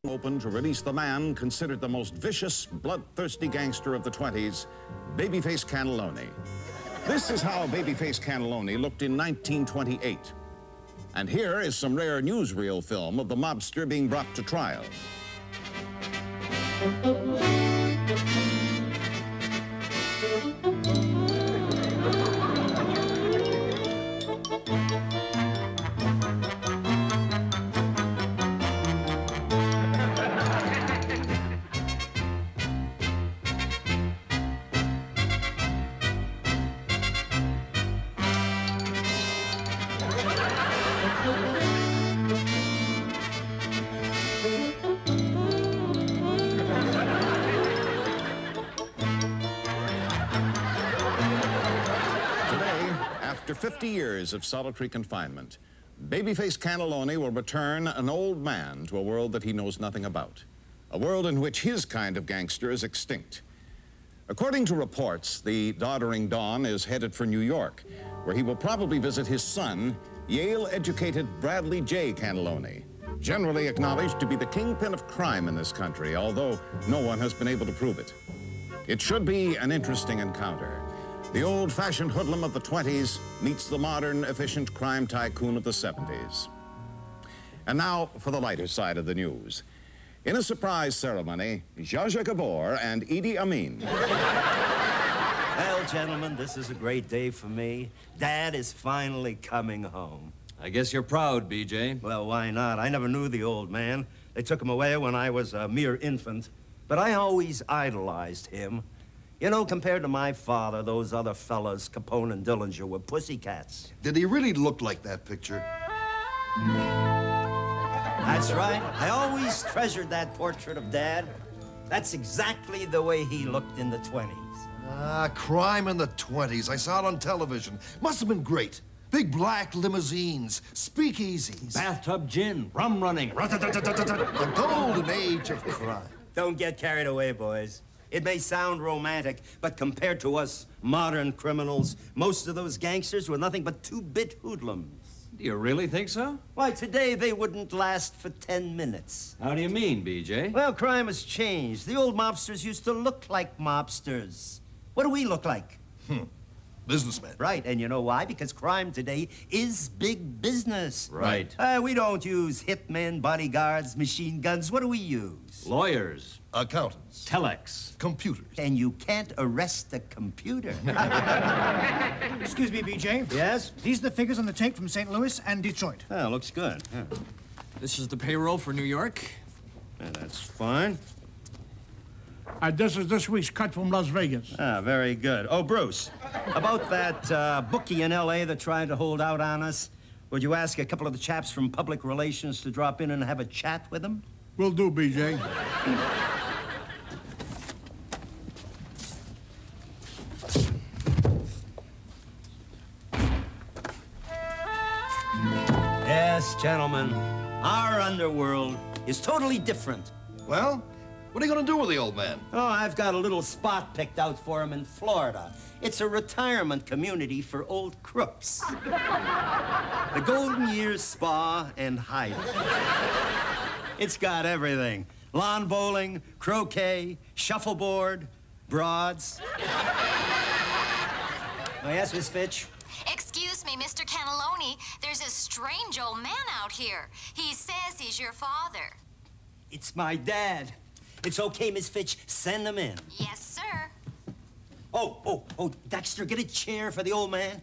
Open to release the man considered the most vicious, bloodthirsty gangster of the 20s, Babyface Catalloni. This is how Babyface Catalloni looked in 1928. And here is some rare newsreel film of the mobster being brought to trial. After 50 years of solitary confinement, Babyface Catalloni will return an old man to a world that he knows nothing about, a world in which his kind of gangster is extinct. According to reports, the doddering Don is headed for New York, where he will probably visit his son, Yale-educated Bradley J. Catalloni, generally acknowledged to be the kingpin of crime in this country, although no one has been able to prove it. It should be an interesting encounter. The old-fashioned hoodlum of the 20s meets the modern, efficient crime tycoon of the 70s. And now for the lighter side of the news. In a surprise ceremony, Zsa Zsa Gabor and Idi Amin. Well, gentlemen, this is a great day for me. Dad is finally coming home. I guess you're proud, BJ. Well, why not? I never knew the old man. They took him away when I was a mere infant. But I always idolized him. You know, compared to my father, those other fellas, Capone and Dillinger, were pussycats. Did he really look like that picture? That's right. I always treasured that portrait of Dad. That's exactly the way he looked in the 20s. Ah, crime in the 20s. I saw it on television. Must have been great. Big black limousines, speakeasies. Bathtub gin, rum running. The golden age of crime. Don't get carried away, boys. It may sound romantic, but compared to us modern criminals, most of those gangsters were nothing but two-bit hoodlums. Do you really think so? Why, today they wouldn't last for 10 minutes. How do you mean, BJ? Well, crime has changed. The old mobsters used to look like mobsters. What do we look like? Businessmen. Right, and you know why? Because crime today is big business. Right. We don't use hitmen, bodyguards, machine guns. What do we use? Lawyers. Accountants. Telex. Computers. And you can't arrest a computer. Excuse me, BJ. Yes? These are the figures on the tape from St. Louis and Detroit. Oh, looks good. Yeah. This is the payroll for New York. Yeah, that's fine. This is this week's cut from Las Vegas. Ah, very good. Oh, Bruce, about that bookie in L.A. that tried to hold out on us, would you ask a couple of the chaps from Public Relations to drop in and have a chat with him? Will do, BJ. Yes, gentlemen, our underworld is totally different. Well, what are you going to do with the old man? Oh, I've got a little spot picked out for him in Florida. It's a retirement community for old crooks. The Golden Years Spa and Hideout. It's got everything. Lawn bowling, croquet, shuffleboard, broads. Oh, yes, Miss Fitch? Excuse me, Mr. Catalloni. There's a strange old man out here. He says he's your father. It's my dad. It's okay, Miss Fitch. Send him in. Yes, sir. Oh, Dexter, get a chair for the old man.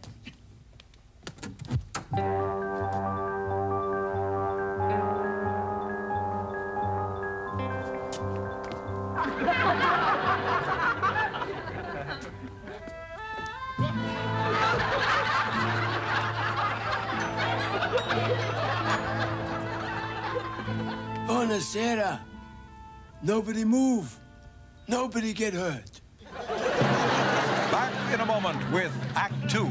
Buonasera. Nobody move. Nobody get hurt. Back in a moment with Act 2.